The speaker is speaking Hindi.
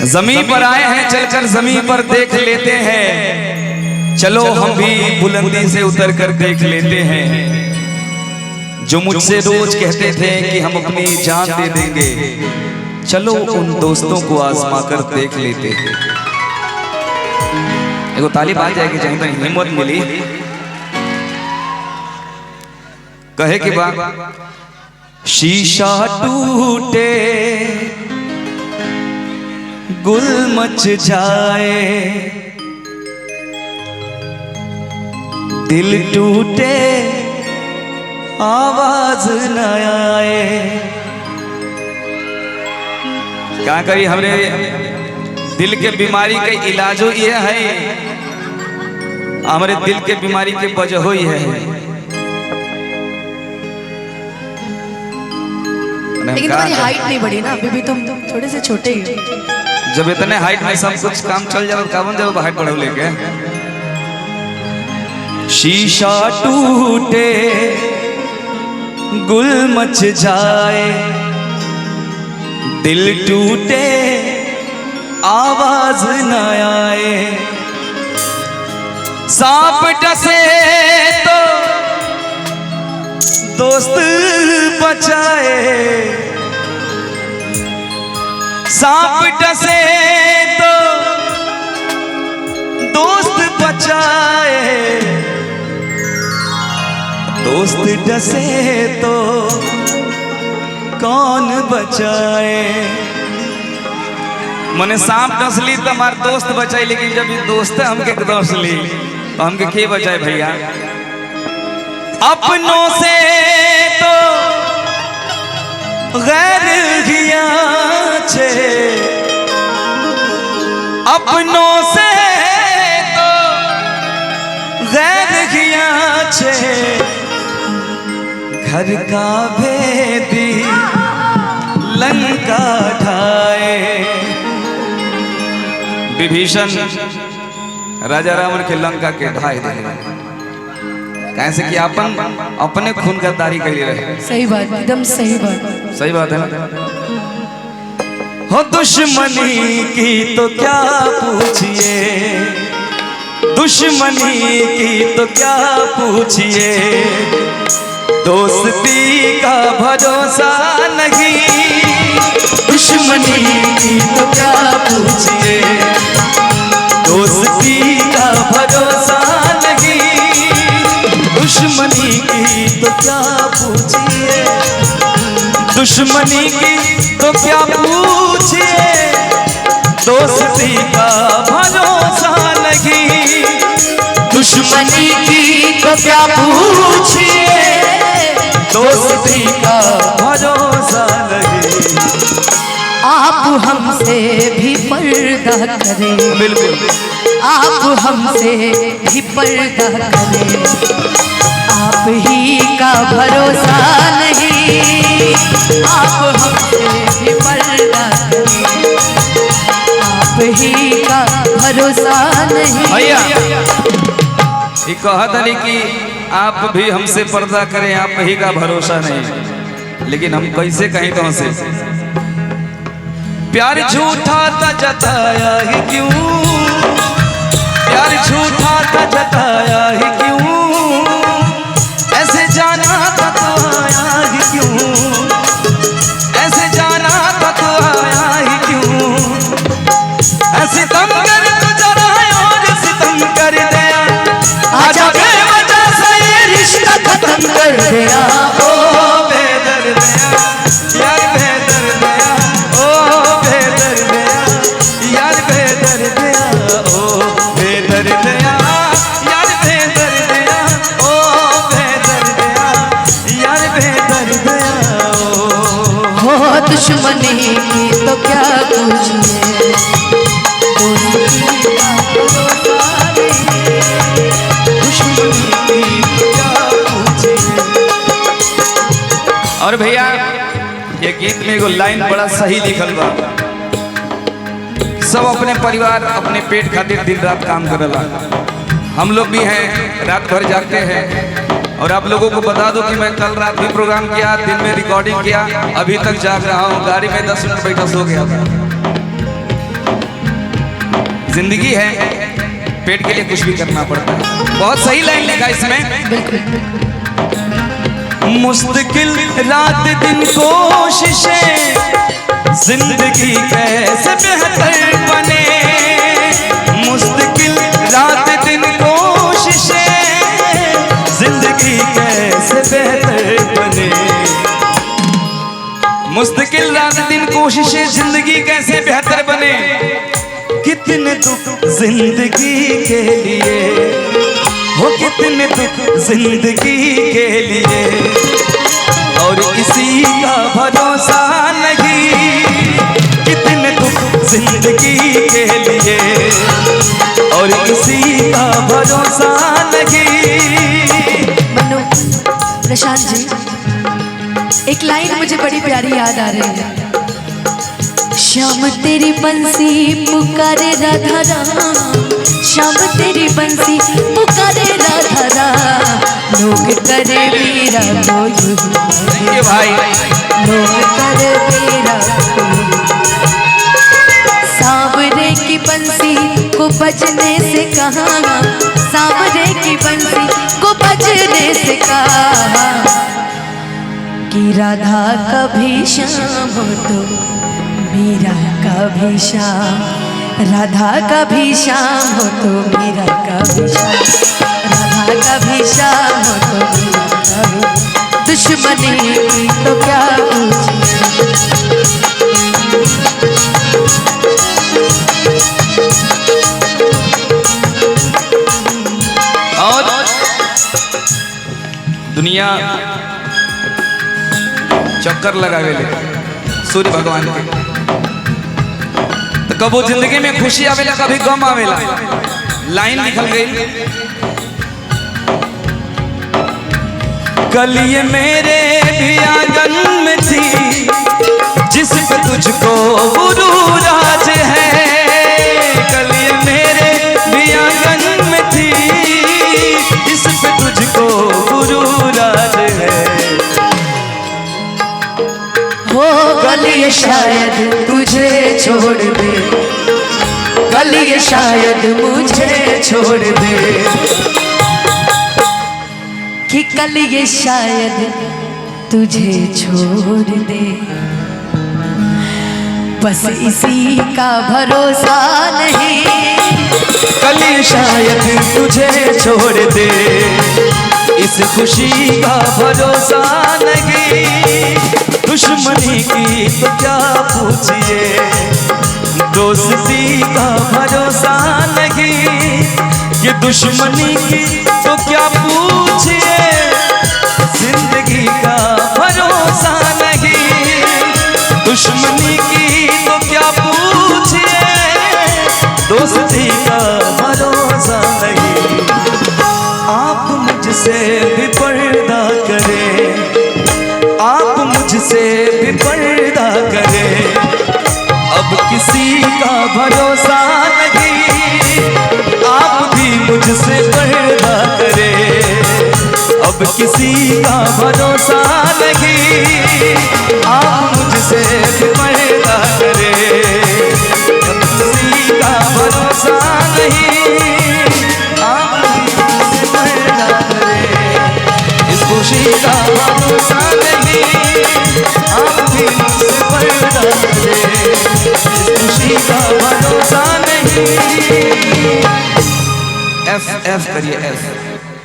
जमीन पर आए हैं, चलकर जमीन पर देख लेते हैं। चलो हम भी बुलंदी से उतर कर देख लेते हैं। जो मुझसे रोज कहते थे कि हम अपनी जान दे देंगे, चलो उन दोस्तों को आजमा कर देख लेते हैं। एगो ताली बात जाएगी, जहीं तक हिम्मत मिली कहे कि बात। शीशा टूटे गुल मच जाए, दिल टूटे आवाज न आए। क्या करी, हमरे दिल के बीमारी का इलाज ये है, हमारे दिल के बीमारी के वजह ही है। लेकिन तुम्हारी हाइट नहीं बढ़ी ना, अभी भी तुम थोड़े से छोटे ही हो। जब इतने हाइट में सब कुछ काम चल जाए, कावन जब हाइट बढ़ो लेके। शीशा टूटे गुल मच जाए, दिल टूटे आवाज न आए। सांप डसे तो दोस्त बचाए, सांप डसे तो दोस्त बचाए, दोस्त डसे तो कौन बचाए। मने सांप डसली तो हमार दोस्त बचाई, लेकिन जब ये दोस्त हमके डसली तो हमके के बचाए भैया। अपनों से तो गैर हिया छे, अपनों से तो गैर हिया छे। घर का भेदी लंका ढाए। विभीषण राजा रावण के लंका के ढाई दे, कैसे कि अपन अपने खून गद्दारी कर रहे। सही बात, एकदम सही बात, सही बात है ना। हो दुश्मनी की तो क्या पूछिए, दुश्मनी की तो क्या पूछिए, दोस्ती का भरोसा नहीं। दुश्मनी की तो क्या पूछिए, दोस्ती का भरोसा नहीं। दुश्मनी की तो क्या पूछिए, दुश्मनी की तो क्या पूछिए, दोस्ती का भरोसा नहीं। दुश्मनी की तो क्या पूछिए, दोस्ती का भरोसा नहीं। आप हमसे भी पर्दा करें, बिल्कुल आप हमसे भी पर्दा करें, आप ही का भरोसा नहीं। आप हमसे भी पर्दा करें, आप ही का भरोसा नहीं। भैया ये कहत हली कि आप भी हमसे पर्दा करें, आप ही का भरोसा नहीं, लेकिन हम कैसे कहीं तो हमसे प्यार झूठा था जताया ही क्यों, प्यार झूठा था जताया ही क्यों, ऐसे जाना था तो आया ही क्यों, ऐसे जाना था तो आया ही क्यों। ऐसे तम कर तू जरा और सितम कर दिया, आजा बेवजह से ये रिश्ता खत्म कर दिया। ओ बेदर्द यार, बेदर्द ओ बेदर्द यार, बेदर्द ओ बेदर्द यार, बेदर्द ओ बेदर्द यार, बेदर्द हो। दुश्मनी की तो क्या पूछिए, और भैया ये गीत में एगो लाइन बड़ा सही लिखल बा। सब अपने परिवार अपने पेट खातिर दिन रात काम करेला, हम लोग भी हैं, रात भर जागते हैं। और आप लोगों को बता दो कि मैं कल रात भी प्रोग्राम किया, दिन में रिकॉर्डिंग किया, अभी तक जाग रहा हूँ। गाड़ी में 10 मिनट बैठा सो गया था। जिंदगी है, पेट के लिए कुछ भी करना पड़ता है। बहुत सही लाइन लिखा इसमें। मुस्तकिल रात दिन कोशिशें, जिंदगी कैसे बेहतर बने। मुस्तकिल रात दिन कोशिशें, जिंदगी कैसे बेहतर बने। मुस्तकिल रात दिन कोशिशें, जिंदगी कैसे बेहतर बने। कितने दुख जिंदगी के लिए हो, कितने दुख जिंदगी के लिए, और इसी का भरोसा नहीं। कितने दुख जिंदगी के लिए, और इसी का भरोसा नहीं। मनु, प्रशांत जी, एक लाइन मुझे बड़ी प्यारी याद आ रही है। श्याम तेरी बंसी पुकारे राधा राम, श्याम तेरी बंसी पुकारे राधा राम। लोग करे मेरा कोई भाई, लोग करे मेरा सांवरे की बंसी को बजने से कहा, सांवरे की बंसी को बजने से कहा कि राधा कभी शाम हो तो मेरा कभी शाम, राधा कभी शाम हो तो मेरा कभी शाम, राधा कभी शाम हो तो मेरा कभी। दुश्मनी की तो क्या पूछे। और दुनिया चक्कर लगावे ले सूर्य भगवान के, तो कबो जिंदगी में खुशी आवेला, कभी गम आवेला। लाइन निकल गई। कल ये मेरे भी आंगन में थी, जिस पे तुझको गुरूर आज है। कल ये मेरे भी आंगन में थी, जिस पे तुझको गुरूर आज है। हो कल ये शायद तुझे छोड़ दे, कल ये शायद मुझे छोड़ दे, कि कल ये शायद तुझे छोड़ दे। बस इसी का भरोसा नहीं, कल ये शायद तुझे छोड़ दे, इस खुशी का भरोसा नहीं। दुश्मनी की तो क्या पूछिए, दोस्ती का भरोसा नहीं। ये दुश्मनी की तो क्या पूछिए, जिंदगी का भरोसा नहीं। दुश्मनी की तो क्या पूछिए, दोस्ती का भरोसा नहीं। आप मुझसे भी पर्दा करें, आप मुझसे भी पर्दा करें, अब किसी का भरोसा नहीं। आप भी मुझसे पर्दा करें, अब किसी का भरोसा नहीं। आप मुझसे भी पर्दा करें, अब किसी का भरोसा नहीं। आप मुझसे पर्दा करें, इस खुशी का भरोसा नहीं। आप भी मुझसे पर्दा करें, इस खुशी का भरोसा नहीं। एफ एफ करिए एफ।